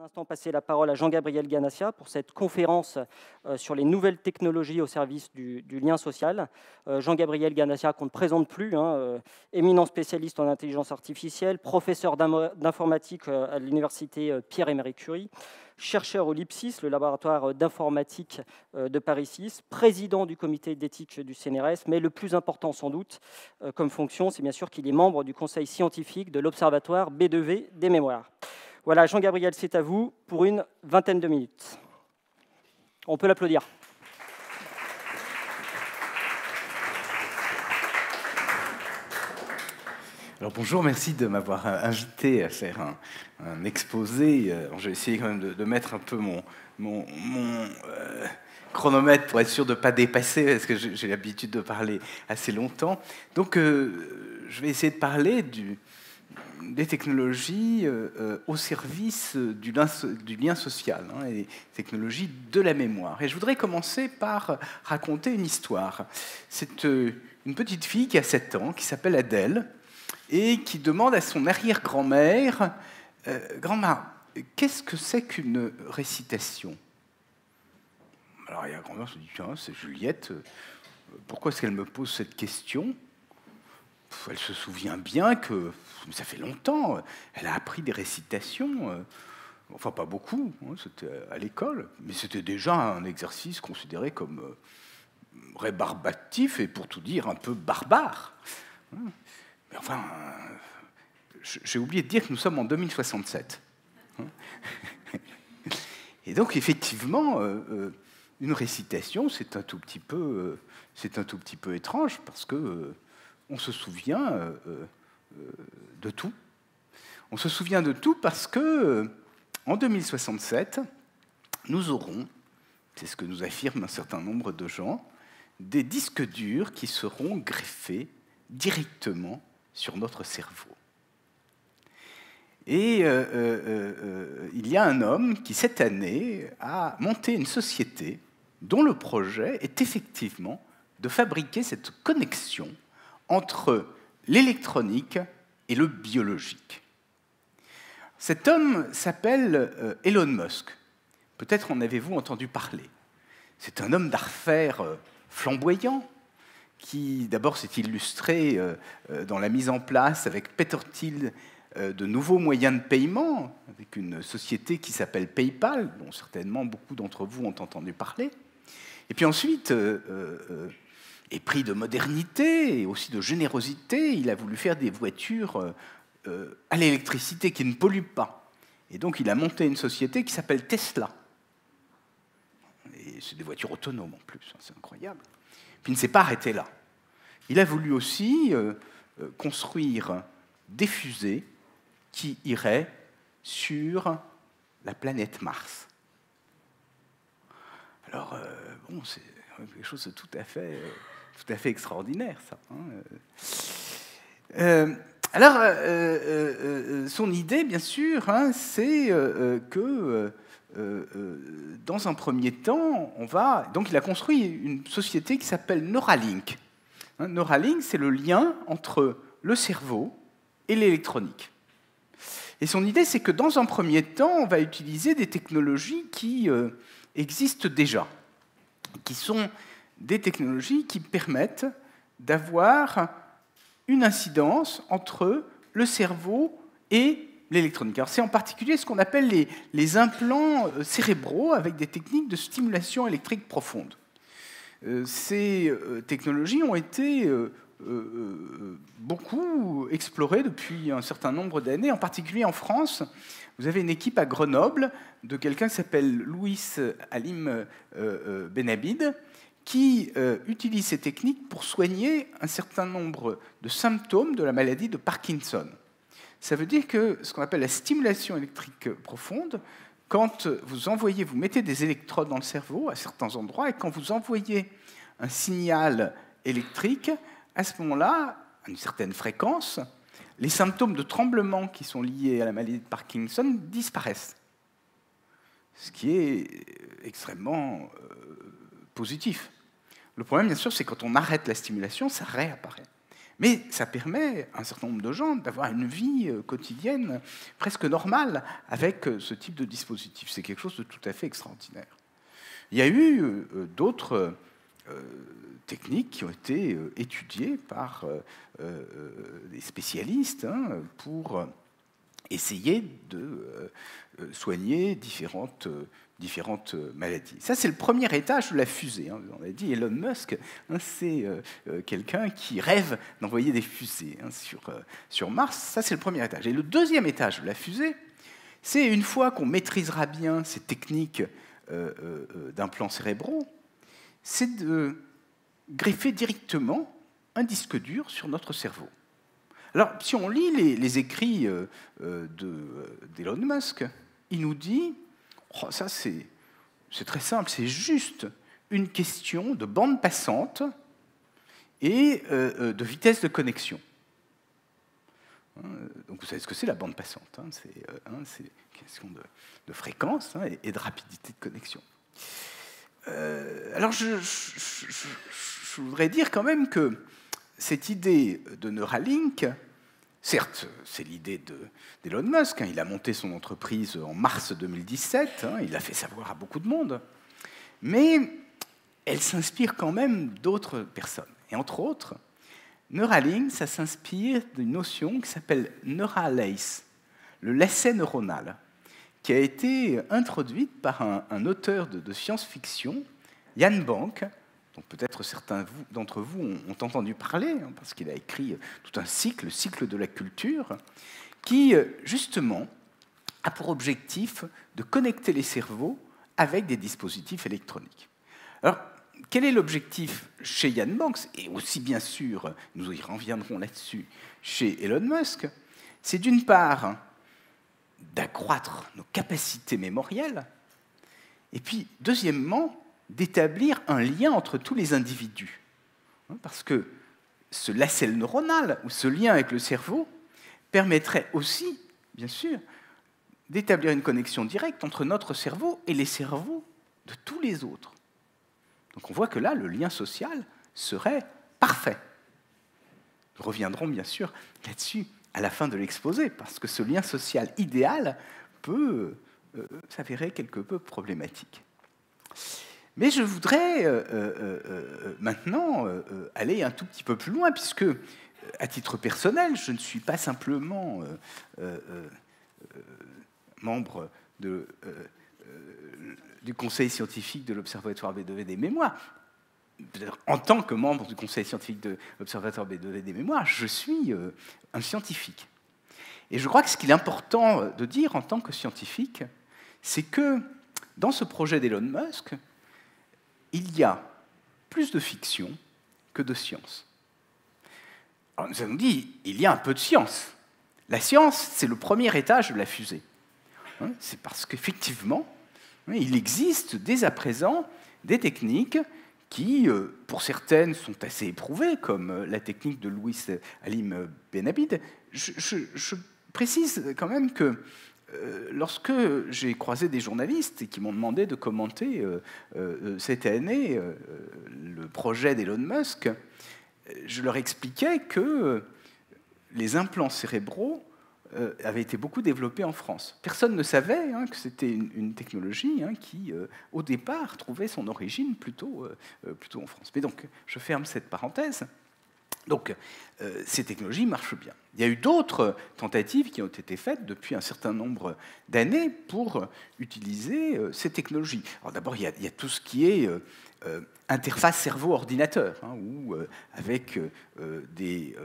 instant passer la parole à Jean-Gabriel Ganassia pour cette conférence sur les nouvelles technologies au service du lien social. Jean-Gabriel Ganassia, qu'on ne présente plus, éminent spécialiste en intelligence artificielle, professeur d'informatique à l'université Pierre et Marie Curie, chercheur au LIPSIS, le laboratoire d'informatique de Paris 6, président du comité d'éthique du CNRS, mais le plus important sans doute comme fonction, c'est bien sûr qu'il est membre du conseil scientifique de l'Observatoire B2V des mémoires. Voilà, Jean-Gabriel, c'est à vous pour une vingtaine de minutes. On peut l'applaudir. Alors bonjour, merci de m'avoir invité à faire un exposé. Alors, je vais essayer quand même de mettre un peu mon chronomètre pour être sûr de ne pas dépasser, parce que j'ai l'habitude de parler assez longtemps. Donc je vais essayer de parler des technologies au service du lien social, et des technologies de la mémoire. Et je voudrais commencer par raconter une histoire. C'est une petite fille qui a 7 ans, qui s'appelle Adèle, et qui demande à son arrière-grand-mère « Grand-mère, qu'est-ce que c'est qu'une récitation ?» Alors la grand-mère se dit « Tiens, c'est Juliette, pourquoi est-ce qu'elle me pose cette question ?» Elle se souvient bien que, ça fait longtemps, elle a appris des récitations, enfin pas beaucoup, c'était à l'école, mais c'était déjà un exercice considéré comme rébarbatif et pour tout dire un peu barbare. Mais enfin, j'ai oublié de dire que nous sommes en 2067. Et donc effectivement, une récitation, c'est un tout petit peu étrange parce que on se souvient de tout. On se souvient de tout parce que en 2067, nous aurons, c'est ce que nous affirment un certain nombre de gens, des disques durs qui seront greffés directement sur notre cerveau. Et il y a un homme qui, cette année, a monté une société dont le projet est effectivement de fabriquer cette connexion entre l'électronique et le biologique. Cet homme s'appelle Elon Musk. Peut-être en avez-vous entendu parler. C'est un homme d'affaires flamboyant qui, d'abord, s'est illustré dans la mise en place avec Peter Thiel de nouveaux moyens de paiement, avec une société qui s'appelle PayPal, dont certainement beaucoup d'entre vous ont entendu parler. Et puis ensuite, épris de modernité et aussi de générosité, il a voulu faire des voitures à l'électricité qui ne polluent pas. Et donc il a monté une société qui s'appelle Tesla. Et c'est des voitures autonomes en plus, c'est incroyable. Puis il ne s'est pas arrêté là. Il a voulu aussi construire des fusées qui iraient sur la planète Mars. Alors, bon, c'est quelque chose de tout à fait extraordinaire, ça. Alors, son idée, bien sûr, c'est que dans un premier temps, donc il a construit une société qui s'appelle Neuralink. Neuralink, c'est le lien entre le cerveau et l'électronique. Et son idée, c'est que dans un premier temps, on va utiliser des technologies qui existent déjà, qui sont des technologies qui permettent d'avoir une incidence entre le cerveau et l'électronique. Alors c'est en particulier ce qu'on appelle les implants cérébraux avec des techniques de stimulation électrique profonde. Ces technologies ont été beaucoup explorées depuis un certain nombre d'années, en particulier en France. Vous avez une équipe à Grenoble de quelqu'un qui s'appelle Louis Halim Benabid, qui utilise ces techniques pour soigner un certain nombre de symptômes de la maladie de Parkinson. Ça veut dire que ce qu'on appelle la stimulation électrique profonde, quand vous mettez des électrodes dans le cerveau à certains endroits, et quand vous envoyez un signal électrique, à ce moment-là, à une certaine fréquence, les symptômes de tremblement qui sont liés à la maladie de Parkinson disparaissent. Ce qui est extrêmement positif. Le problème, bien sûr, c'est quand on arrête la stimulation, ça réapparaît. Mais ça permet à un certain nombre de gens d'avoir une vie quotidienne presque normale avec ce type de dispositif. C'est quelque chose de tout à fait extraordinaire. Il y a eu d'autres techniques qui ont été étudiées par des spécialistes pour essayer de soigner différentes maladies. Ça, c'est le premier étage de la fusée. On a dit Elon Musk, c'est quelqu'un qui rêve d'envoyer des fusées sur Mars. Ça, c'est le premier étage. Et le deuxième étage de la fusée, c'est une fois qu'on maîtrisera bien ces techniques d'implants cérébraux, c'est de greffer directement un disque dur sur notre cerveau. Alors, si on lit les écrits d'Elon Musk, il nous dit oh, ça c'est très simple, c'est juste une question de bande passante et de vitesse de connexion. Donc vous savez ce que c'est la bande passante, c'est une question de fréquence et de rapidité de connexion. Alors je voudrais dire quand même que cette idée de Neuralink, certes, c'est l'idée d'Elon Musk, il a monté son entreprise en mars 2017, il l'a fait savoir à beaucoup de monde, mais elle s'inspire quand même d'autres personnes. Et entre autres, Neuralink, ça s'inspire d'une notion qui s'appelle Neural Lace, le lacet neuronal, qui a été introduite par un auteur de science-fiction, Ian Bank, dont peut-être certains d'entre vous ont entendu parler, parce qu'il a écrit tout un cycle, le cycle de la culture, qui, justement, a pour objectif de connecter les cerveaux avec des dispositifs électroniques. Alors, quel est l'objectif chez Ian Banks, et aussi, bien sûr, nous y reviendrons là-dessus, chez Elon Musk? C'est d'une part d'accroître nos capacités mémorielles, et puis, deuxièmement, d'établir un lien entre tous les individus. Parce que ce lacet neuronal, ou ce lien avec le cerveau, permettrait aussi, bien sûr, d'établir une connexion directe entre notre cerveau et les cerveaux de tous les autres. Donc on voit que là, le lien social serait parfait. Nous reviendrons bien sûr là-dessus à la fin de l'exposé, parce que ce lien social idéal peut s'avérer quelque peu problématique. Mais je voudrais maintenant aller un tout petit peu plus loin, puisque, à titre personnel, je ne suis pas simplement membre du conseil scientifique de l'Observatoire Bédové des mémoires. En tant que membre du conseil scientifique de l'Observatoire Bédové des mémoires, je suis un scientifique. Et je crois que ce qu'il est important de dire en tant que scientifique, c'est que dans ce projet d'Elon Musk, il y a plus de fiction que de science. Alors nous avons dit, il y a un peu de science. La science, c'est le premier étage de la fusée. C'est parce qu'effectivement, il existe dès à présent des techniques qui, pour certaines, sont assez éprouvées, comme la technique de Louis Alim Benabid. Je précise quand même que lorsque j'ai croisé des journalistes qui m'ont demandé de commenter cette année le projet d'Elon Musk, je leur expliquais que les implants cérébraux avaient été beaucoup développés en France. Personne ne savait que c'était une technologie qui, au départ, trouvait son origine plutôt en France. Mais donc, je ferme cette parenthèse. Donc, ces technologies marchent bien. Il y a eu d'autres tentatives qui ont été faites depuis un certain nombre d'années pour utiliser ces technologies. Alors d'abord, il y a tout ce qui est interface cerveau-ordinateur, où avec des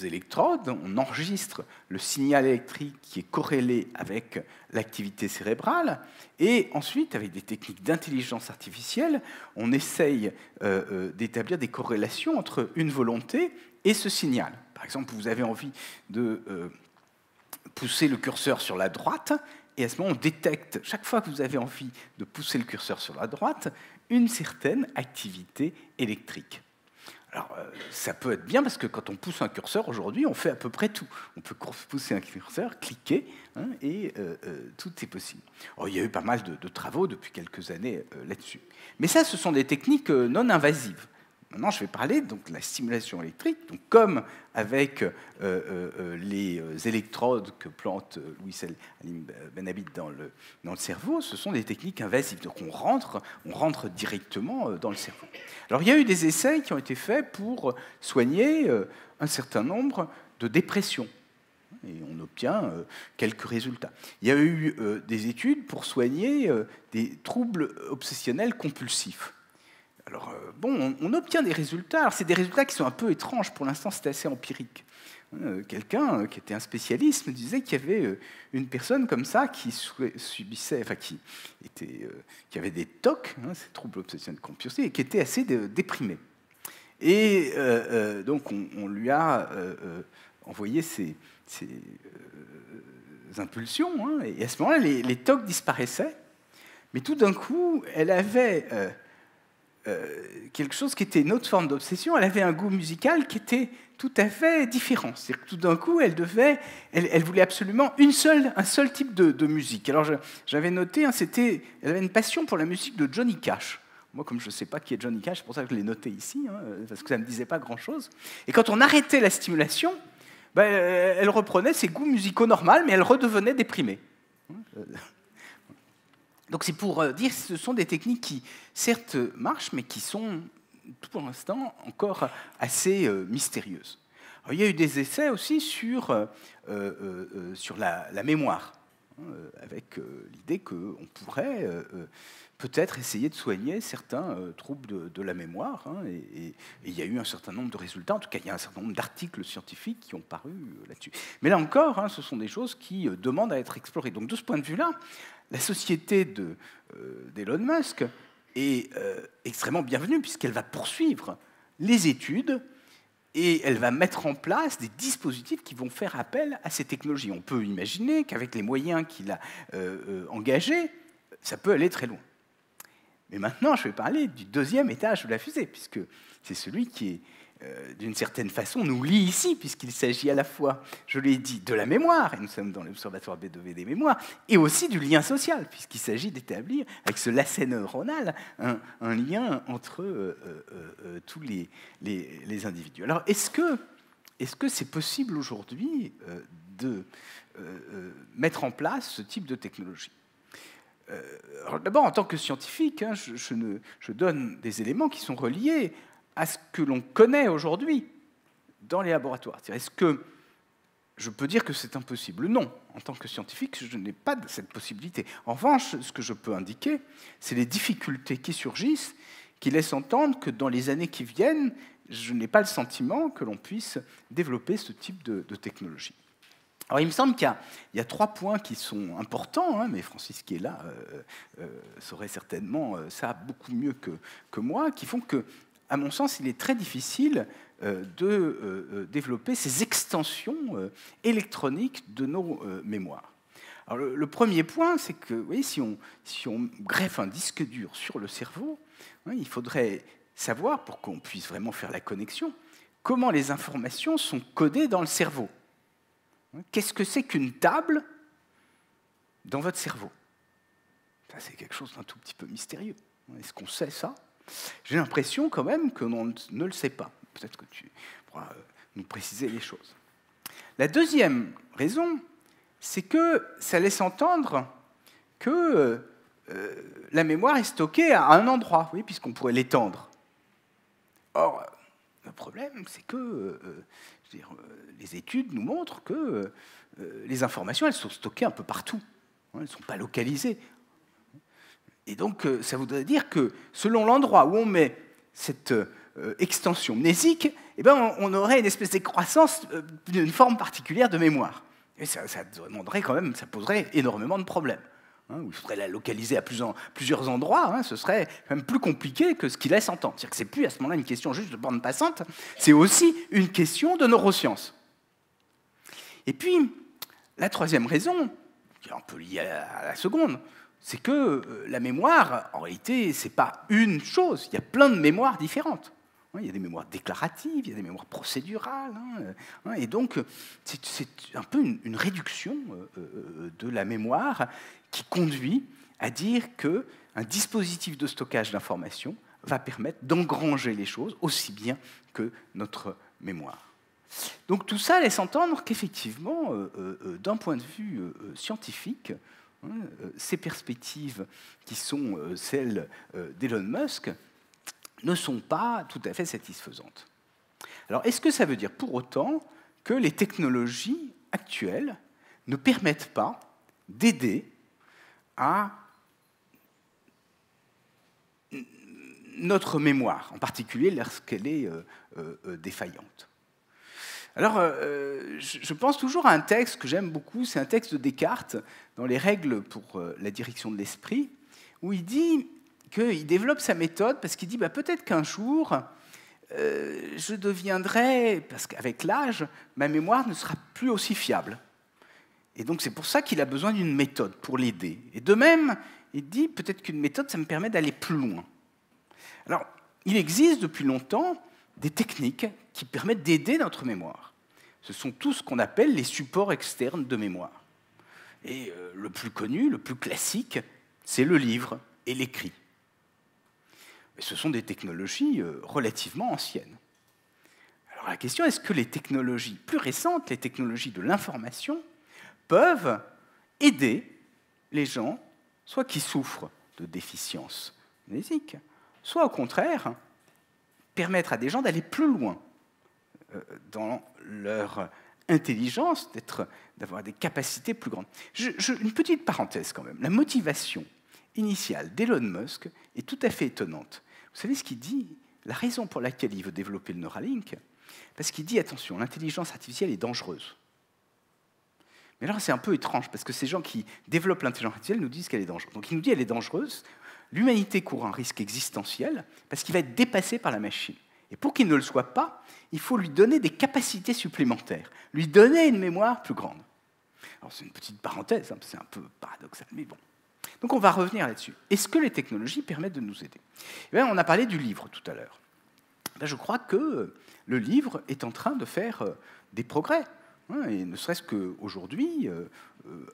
électrodes, on enregistre le signal électrique qui est corrélé avec l'activité cérébrale, et ensuite, avec des techniques d'intelligence artificielle, on essaye d'établir des corrélations entre une volonté et ce signal. Par exemple, vous avez envie de pousser le curseur sur la droite, et à ce moment, on détecte, chaque fois que vous avez envie de pousser le curseur sur la droite, une certaine activité électrique. Alors, ça peut être bien, parce que quand on pousse un curseur, aujourd'hui, on fait à peu près tout. On peut pousser un curseur, cliquer, et tout est possible. Alors, il y a eu pas mal de travaux depuis quelques années là-dessus. Mais ça, ce sont des techniques non invasives. Maintenant, je vais parler donc, de la stimulation électrique. Donc, comme avec les électrodes que plante Louis Salim Benabid dans le cerveau, ce sont des techniques invasives. Donc, on rentre directement dans le cerveau. Alors, il y a eu des essais qui ont été faits pour soigner un certain nombre de dépressions. Et on obtient quelques résultats. Il y a eu des études pour soigner des troubles obsessionnels compulsifs. Alors, bon, on obtient des résultats. Alors, c'est des résultats qui sont un peu étranges. Pour l'instant, c'est assez empirique. Quelqu'un qui était un spécialiste me disait qu'il y avait une personne comme ça qui subissait, enfin, qui avait des TOC, ces troubles obsessionnels compulsifs, et qui était assez déprimé. Et donc, on lui a envoyé ces impulsions, et à ce moment-là, les TOC disparaissaient. Mais tout d'un coup, elle avait quelque chose qui était une autre forme d'obsession. Elle avait un goût musical qui était tout à fait différent. C'est-à-dire que tout d'un coup, elle voulait absolument un seul type de musique. Alors j'avais noté, elle avait une passion pour la musique de Johnny Cash. Moi, comme je ne sais pas qui est Johnny Cash, c'est pour ça que je l'ai noté ici, parce que ça ne me disait pas grand-chose. Et quand on arrêtait la stimulation, elle reprenait ses goûts musicaux normaux, mais elle redevenait déprimée. Donc c'est pour dire que ce sont des techniques qui, certes, marchent, mais qui sont, pour l'instant, encore assez mystérieuses. Alors, il y a eu des essais aussi sur la mémoire, avec l'idée qu'on pourrait peut-être essayer de soigner certains troubles de la mémoire. Et il y a eu un certain nombre de résultats, en tout cas il y a un certain nombre d'articles scientifiques qui ont paru là-dessus. Mais là encore, ce sont des choses qui demandent à être explorées. Donc de ce point de vue-là, la société d'Elon Musk est extrêmement bienvenue puisqu'elle va poursuivre les études et elle va mettre en place des dispositifs qui vont faire appel à ces technologies. On peut imaginer qu'avec les moyens qu'il a engagés, ça peut aller très loin. Mais maintenant, je vais parler du deuxième étage de la fusée, puisque c'est celui qui, d'une certaine façon, nous lie ici, puisqu'il s'agit à la fois, je l'ai dit, de la mémoire, et nous sommes dans l'Observatoire B2V des mémoires, et aussi du lien social, puisqu'il s'agit d'établir, avec ce lacet neuronal, un lien entre tous les individus. Alors, est-ce que c'est possible aujourd'hui de mettre en place ce type de technologie ? D'abord, en tant que scientifique, je donne des éléments qui sont reliés à ce que l'on connaît aujourd'hui dans les laboratoires. Est-ce que je peux dire que c'est impossible? Non. En tant que scientifique, je n'ai pas cette possibilité. En revanche, ce que je peux indiquer, c'est les difficultés qui surgissent, qui laissent entendre que dans les années qui viennent, je n'ai pas le sentiment que l'on puisse développer ce type de technologie. Alors, il me semble qu'il y a 3 points qui sont importants, mais Francis, qui est là, saurait certainement ça beaucoup mieux que moi, qui font que, à mon sens, il est très difficile de développer ces extensions électroniques de nos mémoires. Alors, le premier point, c'est que, vous voyez, si on greffe un disque dur sur le cerveau, il faudrait savoir, pour qu'on puisse vraiment faire la connexion, comment les informations sont codées dans le cerveau. Qu'est-ce que c'est qu'une table dans votre cerveau? Ça, c'est quelque chose d'un tout petit peu mystérieux. Est-ce qu'on sait ça? J'ai l'impression quand même que l'on ne le sait pas. Peut-être que tu pourras nous préciser les choses. La deuxième raison, c'est que ça laisse entendre que la mémoire est stockée à un endroit, oui, puisqu'on pourrait l'étendre. Or, le problème, c'est que les études nous montrent que les informations, elles sont stockées un peu partout. Elles ne sont pas localisées. Et donc, ça voudrait dire que selon l'endroit où on met cette extension mnésique, on aurait une espèce de décroissance d'une forme particulière de mémoire. Et ça demanderait quand même, ça poserait énormément de problèmes. Où il faudrait la localiser à plusieurs endroits, ce serait même plus compliqué que ce qu'il laisse entendre. C'est-à-dire que ce n'est plus à ce moment-là une question juste de bande passante, c'est aussi une question de neurosciences. Et puis, la troisième raison, qui est un peu liée à la seconde, c'est que la mémoire, en réalité, ce n'est pas une chose, il y a plein de mémoires différentes. Il y a des mémoires déclaratives, il y a des mémoires procédurales, et donc c'est un peu une réduction de la mémoire qui conduit à dire qu'un dispositif de stockage d'informations va permettre d'engranger les choses aussi bien que notre mémoire. Donc tout ça laisse entendre qu'effectivement, d'un point de vue scientifique, ces perspectives qui sont celles d'Elon Musk ne sont pas tout à fait satisfaisantes. Alors, est-ce que ça veut dire pour autant que les technologies actuelles ne permettent pas d'aider à notre mémoire, en particulier lorsqu'elle est défaillante? Alors, je pense toujours à un texte que j'aime beaucoup, c'est un texte de Descartes, dans les règles pour la direction de l'esprit, où il dit qu'il développe sa méthode parce qu'il dit peut-être qu'un jour, je deviendrai, parce qu'avec l'âge, ma mémoire ne sera plus aussi fiable. Et donc c'est pour ça qu'il a besoin d'une méthode pour l'aider. Et de même, il dit peut-être qu'une méthode, ça me permet d'aller plus loin. Alors, il existe depuis longtemps des techniques qui permettent d'aider notre mémoire. Ce sont tout ce qu'on appelle les supports externes de mémoire. Et le plus connu, le plus classique, c'est le livre et l'écrit. Ce sont des technologies relativement anciennes. Alors la question, est-ce que les technologies plus récentes, les technologies de l'information, peuvent aider les gens, soit qui souffrent de déficience mnésique, soit au contraire, permettre à des gens d'aller plus loin dans leur intelligence, d'avoir des capacités plus grandes. Une petite parenthèse quand même. La motivation initiale d'Elon Musk est tout à fait étonnante. Vous savez ce qu'il dit? La raison pour laquelle il veut développer le Neuralink, parce qu'il dit, attention, l'intelligence artificielle est dangereuse. Mais alors c'est un peu étrange, parce que ces gens qui développent l'intelligence artificielle nous disent qu'elle est dangereuse. Donc il nous dit qu'elle est dangereuse, l'humanité court un risque existentiel, parce qu'il va être dépassé par la machine. Et pour qu'il ne le soit pas, il faut lui donner des capacités supplémentaires, lui donner une mémoire plus grande. Alors c'est une petite parenthèse, c'est un peu paradoxal, mais bon. Donc on va revenir là-dessus. Est-ce que les technologies permettent de nous aider? On a parlé du livre tout à l'heure. Je crois que le livre est en train de faire des progrès. Et ne serait-ce qu'aujourd'hui,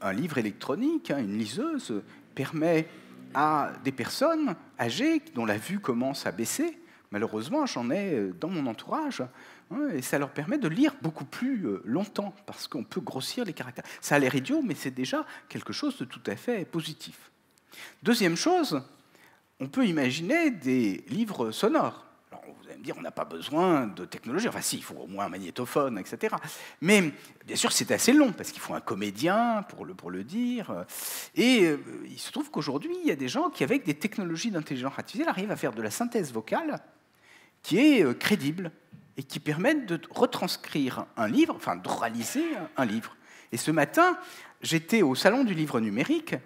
un livre électronique, une liseuse, permet à des personnes âgées dont la vue commence à baisser, malheureusement j'en ai dans mon entourage, et ça leur permet de lire beaucoup plus longtemps, parce qu'on peut grossir les caractères. Ça a l'air idiot, mais c'est déjà quelque chose de tout à fait positif. Deuxième chose, on peut imaginer des livres sonores. Alors, vous allez me dire, on n'a pas besoin de technologie. Enfin, si, il faut au moins un magnétophone, etc. Mais bien sûr, c'est assez long, parce qu'il faut un comédien pour le dire. Et il se trouve qu'aujourd'hui, il y a des gens qui, avec des technologies d'intelligence artificielle, arrivent à faire de la synthèse vocale qui est crédible et qui permettent de retranscrire un livre, enfin d'oraliser un livre. Et ce matin, j'étais au Salon du livre numérique,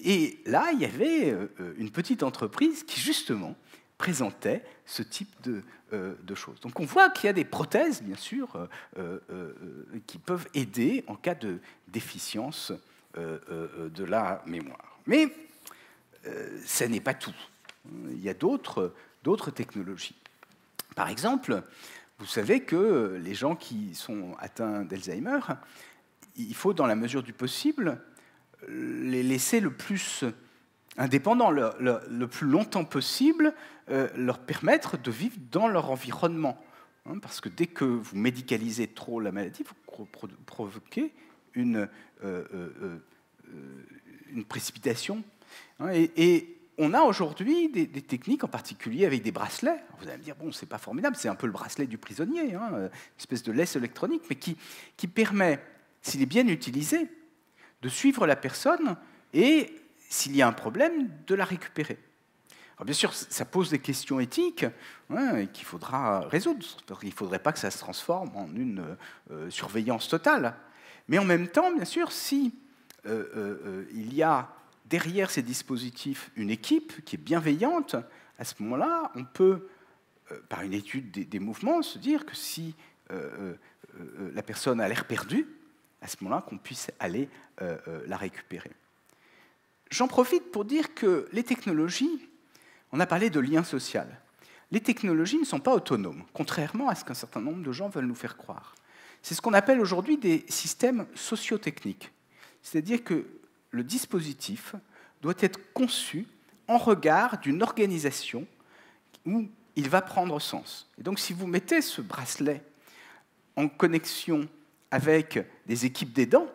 et là, il y avait une petite entreprise qui, justement, présentait ce type de choses. Donc on voit qu'il y a des prothèses, bien sûr, qui peuvent aider en cas de déficience de la mémoire. Mais ce n'est pas tout. Il y a d'autres technologies. Par exemple, vous savez que les gens qui sont atteints d'Alzheimer, il faut, dans la mesure du possible, les laisser le plus indépendants, le plus longtemps possible, leur permettre de vivre dans leur environnement. Parce que dès que vous médicalisez trop la maladie, vous provoquez une précipitation. Et on a aujourd'hui des techniques, en particulier avec des bracelets. Alors vous allez me dire, bon, c'est pas formidable, c'est un peu le bracelet du prisonnier, une espèce de laisse électronique, mais qui permet, s'il est bien utilisé, de suivre la personne et, s'il y a un problème, de la récupérer. Alors bien sûr, ça pose des questions éthiques qu'il faudra résoudre. Il ne faudrait pas que ça se transforme en une surveillance totale. Mais en même temps, bien sûr, si il y a derrière ces dispositifs une équipe qui est bienveillante, à ce moment-là, on peut, par une étude des mouvements, se dire que si la personne a l'air perdue, à ce moment-là, qu'on puisse aller la récupérer. J'en profite pour dire que les technologies, on a parlé de lien social, les technologies ne sont pas autonomes, contrairement à ce qu'un certain nombre de gens veulent nous faire croire. C'est ce qu'on appelle aujourd'hui des systèmes sociotechniques, c'est-à-dire que le dispositif doit être conçu en regard d'une organisation où il va prendre sens. Et donc, si vous mettez ce bracelet en connexion avec des équipes d'aidants,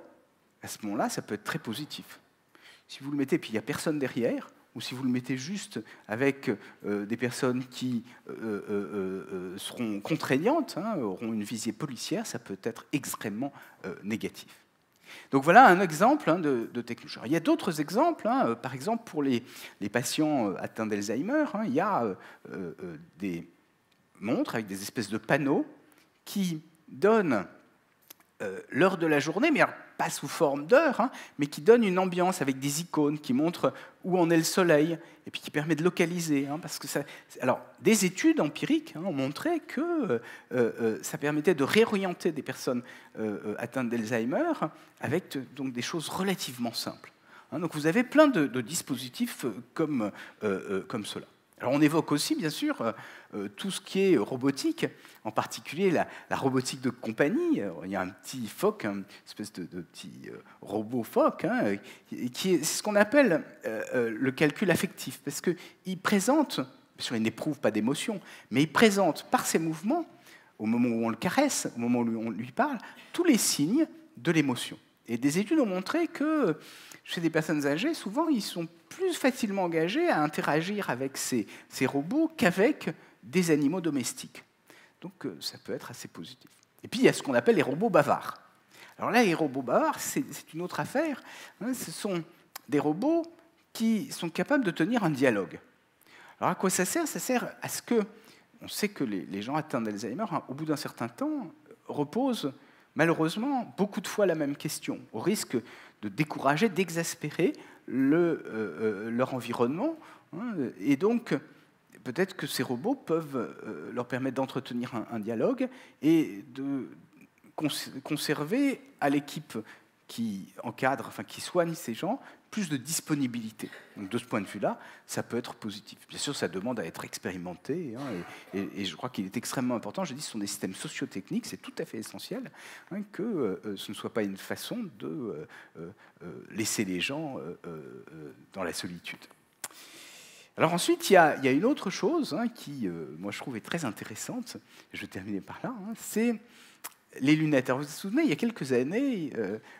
à ce moment-là, ça peut être très positif. Si vous le mettez, puis il n'y a personne derrière, ou si vous le mettez juste avec des personnes qui seront contraignantes, auront une visée policière, ça peut être extrêmement négatif. Donc voilà un exemple de technologie. Il y a d'autres exemples, par exemple pour les patients atteints d'Alzheimer, il y a des montres avec des espèces de panneaux qui donnent l'heure de la journée, mais alors, pas sous forme d'heure, mais qui donne une ambiance avec des icônes qui montrent où en est le soleil, et puis qui permet de localiser. Parce que alors, des études empiriques ont montré que ça permettait de réorienter des personnes atteintes d'Alzheimer avec donc, des choses relativement simples. Donc vous avez plein de dispositifs comme cela. Alors on évoque aussi, bien sûr, tout ce qui est robotique, en particulier la robotique de compagnie. Il y a un petit phoque, une espèce de petit robot phoque, qui est ce qu'on appelle le calcul affectif, parce qu'il présente, bien sûr il n'éprouve pas d'émotion, mais il présente par ses mouvements, au moment où on le caresse, au moment où on lui parle, tous les signes de l'émotion. Et des études ont montré que chez des personnes âgées, souvent, ils sont plus facilement engagés à interagir avec ces robots qu'avec des animaux domestiques. Donc, ça peut être assez positif. Et puis, il y a ce qu'on appelle les robots bavards. Alors là, les robots bavards, c'est une autre affaire. Ce sont des robots qui sont capables de tenir un dialogue. Alors, à quoi ça sert? Ça sert à ce que... On sait que les gens atteints d'Alzheimer, au bout d'un certain temps, reposent malheureusement beaucoup de fois la même question, au risque de décourager, d'exaspérer leur environnement. Et donc, peut-être que ces robots peuvent leur permettre d'entretenir un dialogue et de conserver à l'équipe qui encadre, enfin qui soigne ces gens, plus de disponibilité. Donc de ce point de vue-là, ça peut être positif. Bien sûr, ça demande à être expérimenté, et je crois qu'il est extrêmement important, je dis, ce sont des systèmes socio-techniques, c'est tout à fait essentiel, que ce ne soit pas une façon de laisser les gens dans la solitude. Alors ensuite, il y a une autre chose qui, moi, je trouve est très intéressante, et je vais terminer par là, c'est les lunettes. Alors vous vous souvenez, il y a quelques années,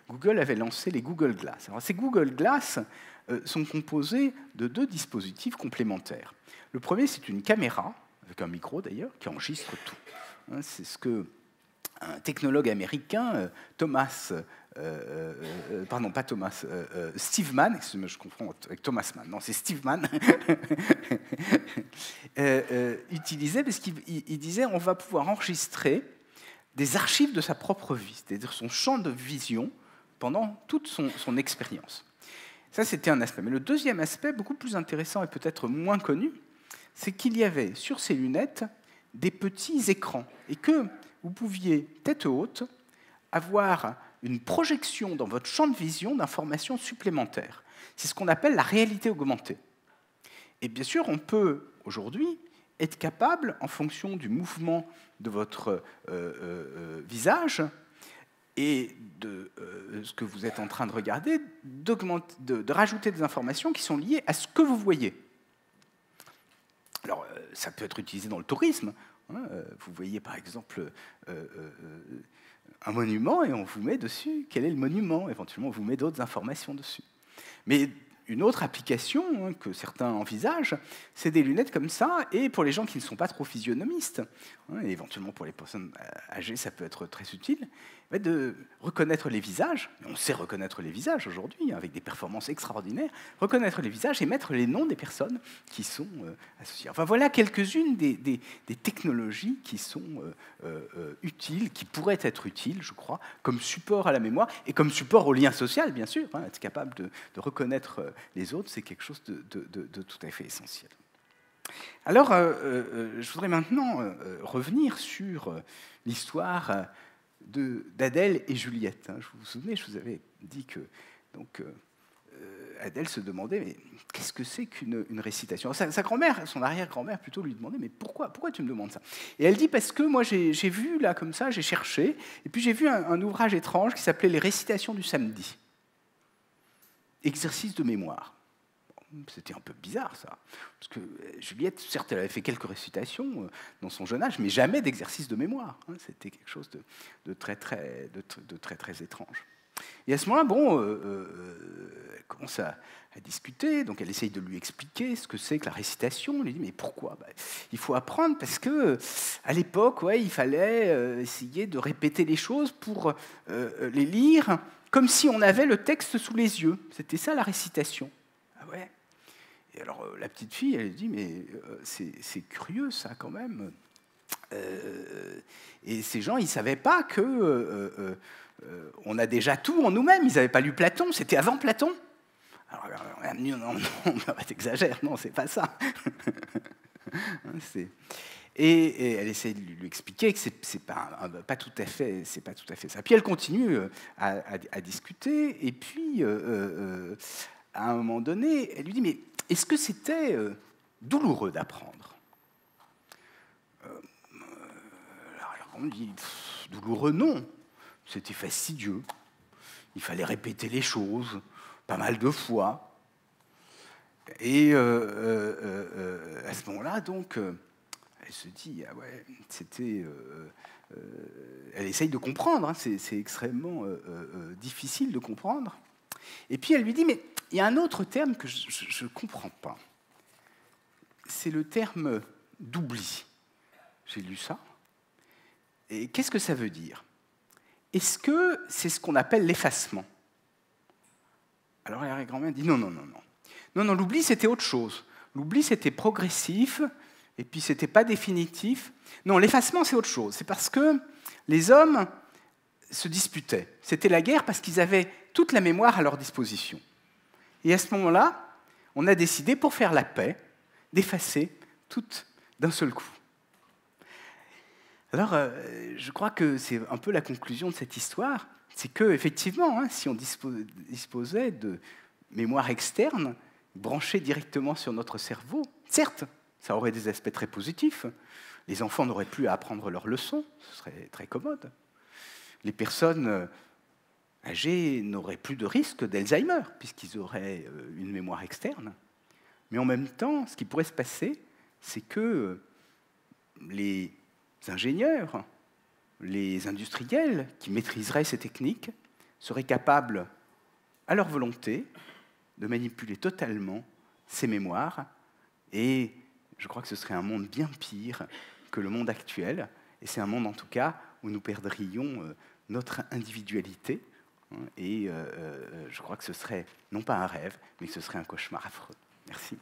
Google avait lancé les Google Glass. Alors ces Google Glass sont composés de deux dispositifs complémentaires. Le premier, c'est une caméra, avec un micro d'ailleurs, qui enregistre tout. C'est ce que un technologue américain, Steve Mann, je confonds avec Thomas Mann, non, c'est Steve Mann, utilisait, parce qu'il disait on va pouvoir enregistrer des archives de sa propre vie, c'est-à-dire son champ de vision pendant toute son expérience. Ça, c'était un aspect. Mais le deuxième aspect, beaucoup plus intéressant et peut-être moins connu, c'est qu'il y avait sur ces lunettes des petits écrans et que vous pouviez, tête haute, avoir une projection dans votre champ de vision d'informations supplémentaires. C'est ce qu'on appelle la réalité augmentée. Et bien sûr, on peut, aujourd'hui, être capable, en fonction du mouvement de votre visage et de ce que vous êtes en train de regarder, de rajouter des informations qui sont liées à ce que vous voyez. Alors, ça peut être utilisé dans le tourisme. Vous voyez, par exemple, un monument et on vous met dessus quel est le monument. Éventuellement, on vous met d'autres informations dessus. Mais une autre application que certains envisagent, c'est des lunettes comme ça, et pour les gens qui ne sont pas trop physionomistes, et éventuellement pour les personnes âgées, ça peut être très utile, de reconnaître les visages. On sait reconnaître les visages aujourd'hui, avec des performances extraordinaires, reconnaître les visages et mettre les noms des personnes qui sont associées. Enfin, voilà quelques-unes des technologies qui sont utiles, qui pourraient être utiles, je crois, comme support à la mémoire et comme support au lien social, bien sûr. Être capable de reconnaître les autres, c'est quelque chose de tout à fait essentiel. Alors, je voudrais maintenant revenir sur l'histoire d'Adèle et Juliette. Vous vous souvenez, je vous avais dit que donc, Adèle se demandait mais qu'est-ce que c'est qu'une récitation. Sa grand-mère, son arrière-grand-mère plutôt, lui demandait mais pourquoi tu me demandes ça? Et elle dit parce que moi j'ai vu là comme ça, j'ai cherché, et puis j'ai vu un ouvrage étrange qui s'appelait Les récitations du samedi. Exercice de mémoire. C'était un peu bizarre, ça. Parce que Juliette, certes, elle avait fait quelques récitations dans son jeune âge, mais jamais d'exercice de mémoire. C'était quelque chose de très, très étrange. Et à ce moment-là, bon, elle commence à discuter, donc elle essaye de lui expliquer ce que c'est que la récitation. Elle lui dit, mais pourquoi? Il faut apprendre parce que à l'époque, ouais, il fallait essayer de répéter les choses pour les lire comme si on avait le texte sous les yeux. C'était ça la récitation. Ah ouais. Et alors la petite fille, elle dit, mais c'est curieux ça quand même. Et ces gens, ils ne savaient pas que on a déjà tout en nous-mêmes. Ils n'avaient pas lu Platon, c'était avant Platon. Alors, non, t'exagères, non, c'est pas ça. Et elle essaie de lui expliquer que c'est pas tout à fait ça. Puis elle continue à discuter, et puis à un moment donné, elle lui dit, mais est-ce que c'était douloureux d'apprendre? Alors on dit, douloureux, non. C'était fastidieux. Il fallait répéter les choses pas mal de fois. Et à ce moment-là, donc, elle se dit, ah ouais, c'était... elle essaye de comprendre, hein, c'est extrêmement difficile de comprendre. Et puis elle lui dit, mais il y a un autre terme que je ne comprends pas. C'est le terme d'oubli. J'ai lu ça. Et qu'est-ce que ça veut dire? Est-ce que c'est ce qu'on appelle l'effacement? Alors l'arrière-grand-mère dit non, non, non, non. Non, non, l'oubli, c'était autre chose. L'oubli, c'était progressif, et puis c'était pas définitif. Non, l'effacement, c'est autre chose. C'est parce que les hommes se disputaient. C'était la guerre parce qu'ils avaient toute la mémoire à leur disposition. Et à ce moment-là, on a décidé, pour faire la paix, d'effacer tout d'un seul coup. Alors, je crois que c'est un peu la conclusion de cette histoire, c'est qu'effectivement, si on disposait de mémoire externe, branchée directement sur notre cerveau, certes, ça aurait des aspects très positifs. Les enfants n'auraient plus à apprendre leurs leçons, ce serait très commode. Les personnes âgées n'auraient plus de risque d'Alzheimer, puisqu'ils auraient une mémoire externe. Mais en même temps, ce qui pourrait se passer, c'est que les ingénieurs, les industriels qui maîtriseraient ces techniques seraient capables, à leur volonté, de manipuler totalement ces mémoires. Et je crois que ce serait un monde bien pire que le monde actuel. Et c'est un monde, en tout cas, où nous perdrions notre individualité. Et je crois que ce serait, non pas un rêve, mais que ce serait un cauchemar affreux. Merci.